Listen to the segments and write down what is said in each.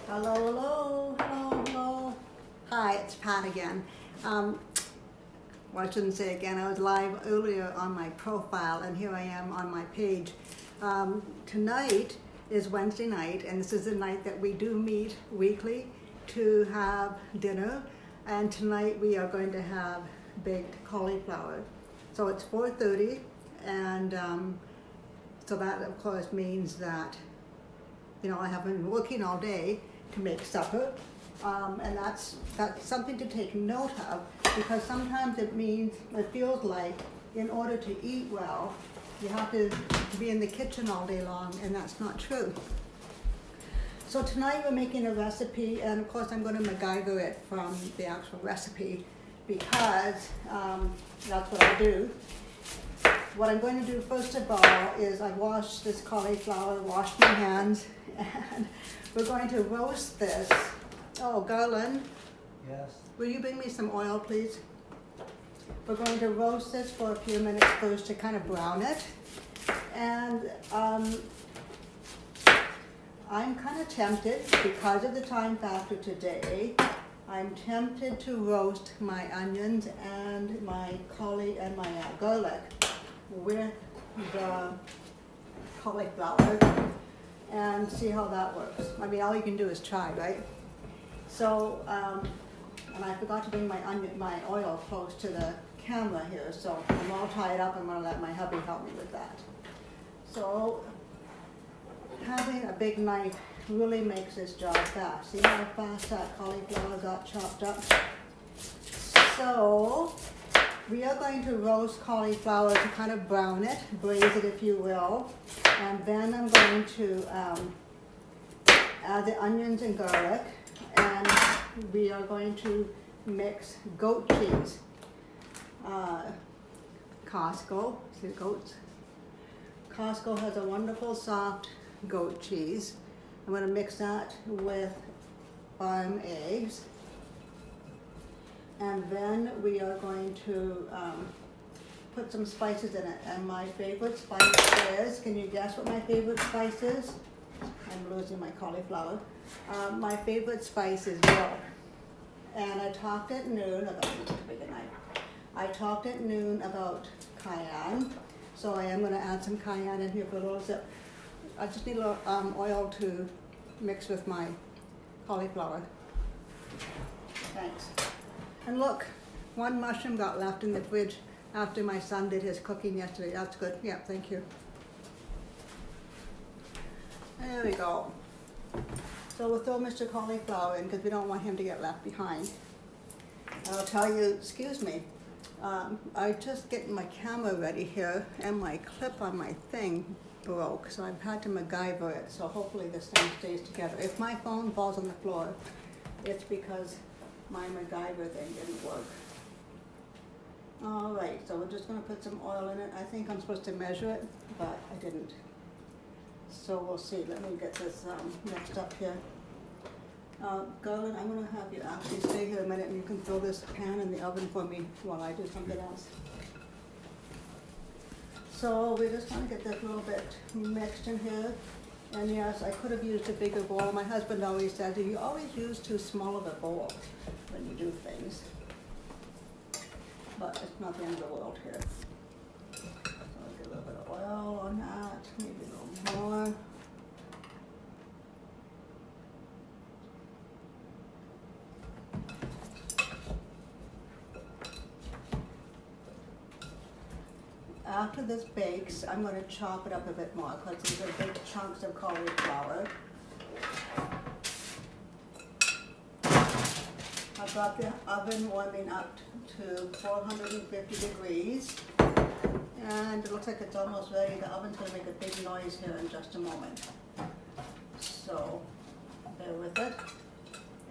Hello, hello, hello, hello. Hi, it's Pat again. Well, I shouldn't say again. I was live earlier on my profile, and here I am on my page. Tonight is Wednesday night, and this is the night that we do meet weekly to have dinner. And tonight we are going to have baked cauliflower. So it's 4:30, and so that of course means that I have been working all day to make supper, and that's something to take note of, because sometimes it feels like in order to eat well, you have to be in the kitchen all day long, and that's not true. So tonight we're making a recipe, and of course I'm going to MacGyver it from the actual recipe, because that's what I do. What I'm going to do first of all is I wash this cauliflower, wash my hands, and we're going to roast this. Oh, Garland. Yes. Will you bring me some oil, please? We're going to roast this for a few minutes first to kind of brown it. And I'm kind of tempted, because of the time factor today, I'm tempted to roast my onions and my garlic with the cauliflower and see how that works. I mean, all you can do is try, right? So, and I forgot to bring my oil close to the camera here, so I'm all tied up. I'm going to let my hubby help me with that. So, having a big knife really makes this job fast. See how fast that cauliflower got chopped up? So, we are going to roast cauliflower to kind of brown it, braise it if you will, and then I'm going to add the onions and garlic, and we are going to mix goat cheese. Costco, see goats? Costco has a wonderful soft goat cheese. I'm going to mix that with farm eggs. And then we are going to put some spices in it. And my favorite spice is, can you guess what my favorite spice is? I'm losing my cauliflower. My favorite spice is dill. And I talked at noon about cayenne. So I am going to add some cayenne in here for a little sip. I just need a little oil to mix with my cauliflower. Thanks. And look, one mushroom got left in the fridge after my son did his cooking yesterday. That's good. Yeah, thank you. There we go. So we'll throw Mr. Cauliflower in because we don't want him to get left behind. I'll tell you, excuse me, I just getting my camera ready here, and my clip on my thing broke, so I've had to MacGyver it, so hopefully this thing stays together. If my phone falls on the floor, it's because my MacGyver thing didn't work. All right, so we're just going to put some oil in it. I think I'm supposed to measure it, but I didn't. So we'll see. Let me get this mixed up here. Garland, I'm going to have you actually stay here a minute, and you can throw this pan in the oven for me while I do something else. So we're just going to get this a little bit mixed in here. And yes, I could have used a bigger bowl. My husband always says, you always use too small of a bowl when you do things. But it's not the end of the world here. So I'll get a little bit of oil on that, maybe a little more. After this bakes, I'm going to chop it up a bit more because these are big chunks of cauliflower. I've got the oven warming up to 450 degrees, and it looks like it's almost ready. The oven's going to make a big noise here in just a moment. So bear with it.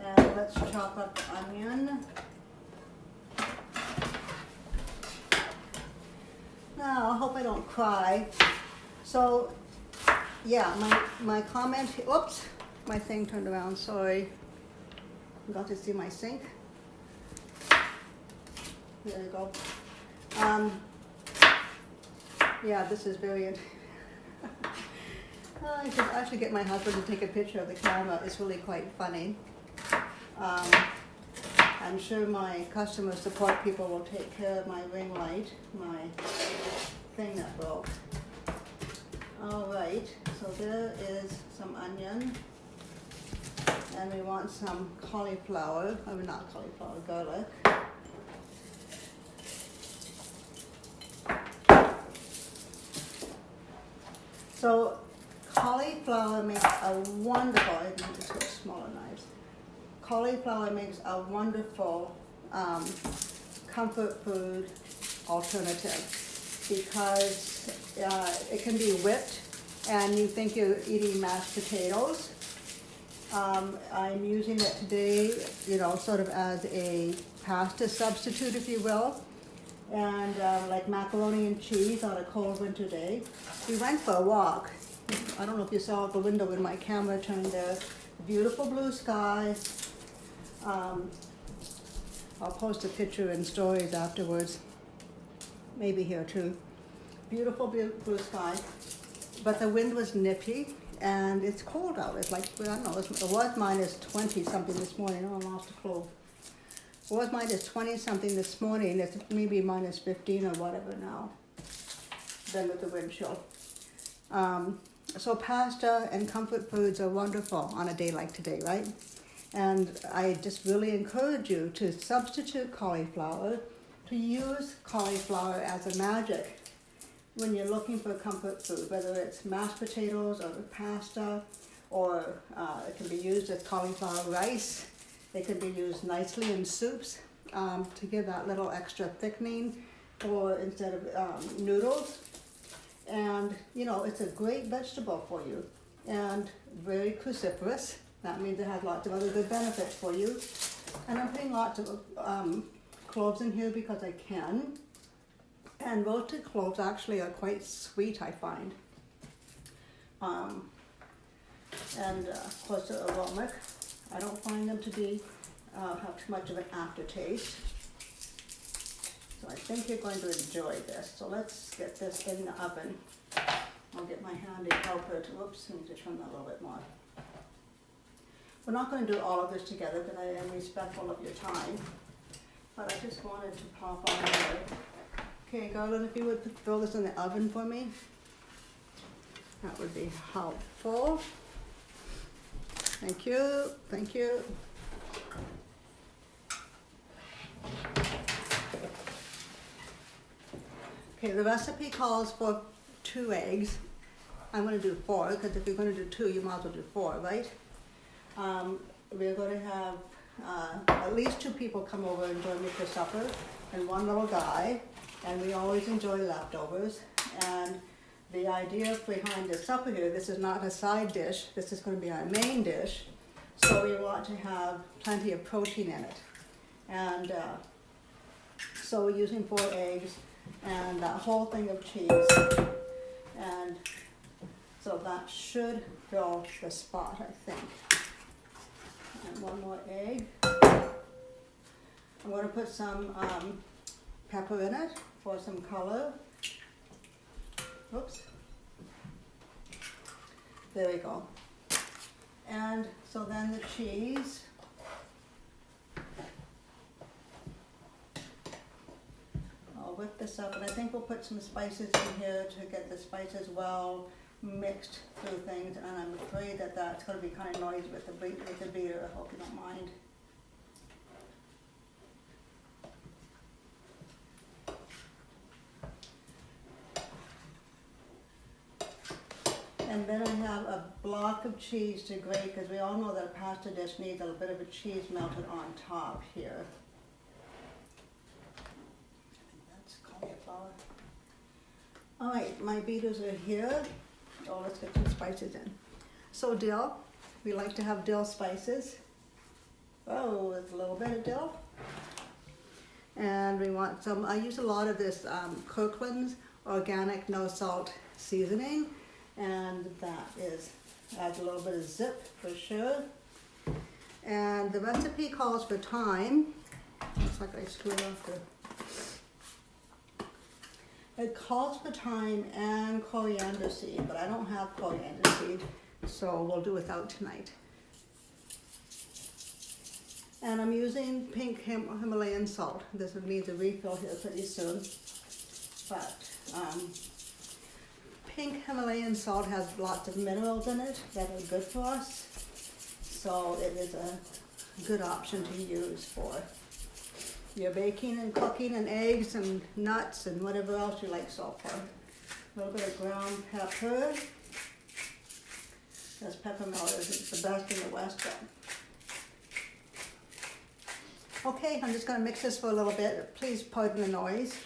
And let's chop up the onion. Now, I hope I don't cry. So, yeah, my comment, oops, my thing turned around, sorry. Got to see my sink. There you go. Yeah, this is very, I should actually get my husband to take a picture of the camera. It's really quite funny. I'm sure my customer support people will take care of my ring light, my thing that broke. All right, so there is some onion, and we want some cauliflower, I mean not cauliflower, garlic. So cauliflower makes a wonderful, I need to switch smaller knives. Cauliflower makes a wonderful comfort food alternative because it can be whipped and you think you're eating mashed potatoes. I'm using it today, you know, sort of as a pasta substitute, if you will. And like macaroni and cheese on a cold winter day. We went for a walk. I don't know if you saw out the window when my camera turned there. Beautiful blue sky. I'll post a picture in stories afterwards. Maybe here too. Beautiful blue sky. But the wind was nippy and it's cold out. It's like, I don't know, it was minus 20 something this morning. Oh, I lost a clove. It was minus 20 something this morning. It's maybe minus 15 or whatever now. Then with the wind chill. So pasta and comfort foods are wonderful on a day like today, right? And I just really encourage you to substitute cauliflower, to use cauliflower as a magic when you're looking for comfort food, whether it's mashed potatoes or pasta, or it can be used as cauliflower rice. It can be used nicely in soups to give that little extra thickening, or instead of noodles. And you know, it's a great vegetable for you and very cruciferous. That means it has lots of other good benefits for you. And I'm putting lots of cloves in here because I can. And roasted cloves actually are quite sweet, I find. And of course the aromatic. I don't find them to be have too much of an aftertaste. So I think you're going to enjoy this. So let's get this in the oven. I'll get my handy helper to, whoops, I need to trim that a little bit more. We're not going to do all of this together because I am respectful of your time. But I just wanted to pop on here. Okay, Garland, if you would throw this in the oven for me, that would be helpful. Thank you, thank you. Okay, the recipe calls for 2 eggs. I'm going to do 4 because if you're going to do 2, you might as well do 4, right? We're going to have at least 2 people come over and join me for supper, and 1 little guy, and we always enjoy leftovers. And the idea behind the supper here, this is not a side dish, this is going to be our main dish, so we want to have plenty of protein in it. And so we're using 4 eggs and a whole thing of cheese, and so that should fill the spot, I think. And 1 more egg. I'm going to put some pepper in it for some color. Oops. There we go. And so then the cheese. I'll whip this up, and I think we'll put some spices in here to get the spices well mixed through things, and I'm afraid that that's going to be kind of noisy with the beater. I hope you don't mind. And then I have a block of cheese to grate, because we all know that a pasta dish needs a bit of a cheese melted on top here. I think that's cauliflower. All right, my beaters are here. Oh, let's get some spices in. So dill, we like to have dill spices. Oh, there's a little bit of dill. And we want some, I use a lot of this Kirkland's organic no salt seasoning. And that adds a little bit of zip for sure. And the recipe calls for thyme. Looks like I screwed off the It calls for thyme and coriander seed, but I don't have coriander seed, so we'll do without tonight. And I'm using pink Himalayan salt. This needs a refill here pretty soon. But pink Himalayan salt has lots of minerals in it that are good for us. So it is a good option to use for your baking and cooking and eggs and nuts and whatever else you like salt for. A little bit of ground pepper. This peppermint is the best in the West. Okay, I'm just going to mix this for a little bit. Please pardon the noise.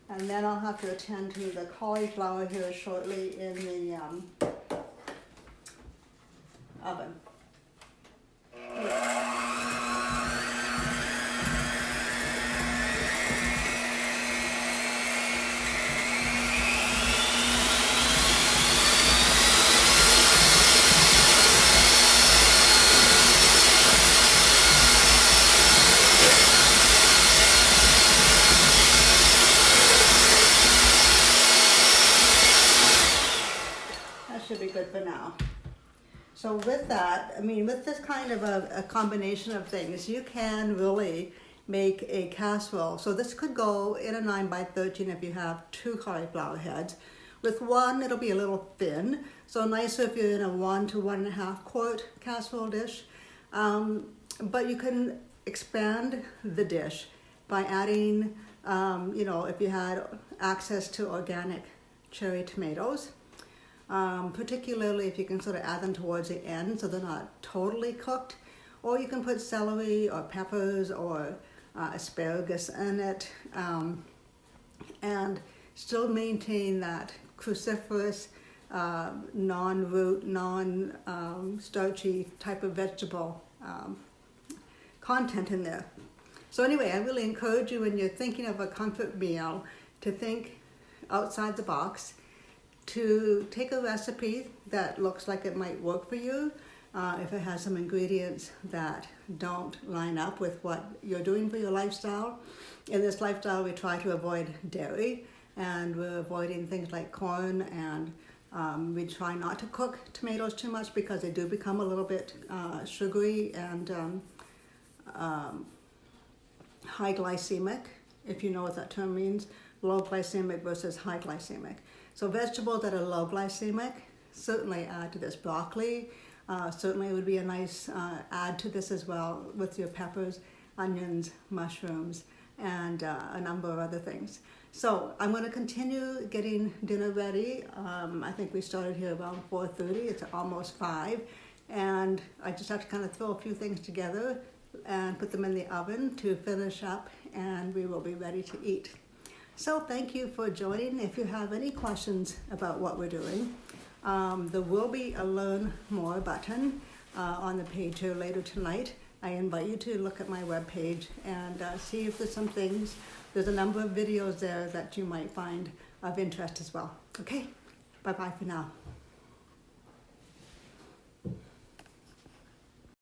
And then I'll have to attend to the cauliflower here shortly in the oven. Should be good for now. So with that, I mean, with this kind of a combination of things, you can really make a casserole. So this could go in a 9x13 if you have 2 cauliflower heads. With one, it'll be a little thin. So nicer if you're in a 1 to 1.5 quart casserole dish. But you can expand the dish by adding, if you had access to organic cherry tomatoes. Particularly if you can sort of add them towards the end so they're not totally cooked. Or you can put celery or peppers or asparagus in it and still maintain that cruciferous, non-root, non-starchy type of vegetable content in there. So anyway, I really encourage you when you're thinking of a comfort meal to think outside the box, to take a recipe that looks like it might work for you. If it has some ingredients that don't line up with what you're doing for your lifestyle. In this lifestyle, we try to avoid dairy, and we're avoiding things like corn, and we try not to cook tomatoes too much because they do become a little bit sugary and high glycemic, if you know what that term means. Low glycemic versus high glycemic. So vegetables that are low glycemic certainly add to this. Broccoli certainly would be a nice add to this as well, with your peppers, onions, mushrooms, and a number of other things. So I'm going to continue getting dinner ready. I think we started here around 4:30. It's almost 5. And I just have to kind of throw a few things together and put them in the oven to finish up, and we will be ready to eat. So thank you for joining. If you have any questions about what we're doing, there will be a Learn More button on the page here later tonight. I invite you to look at my webpage and see if there's some things. There's a number of videos there that you might find of interest as well. Okay, bye-bye for now.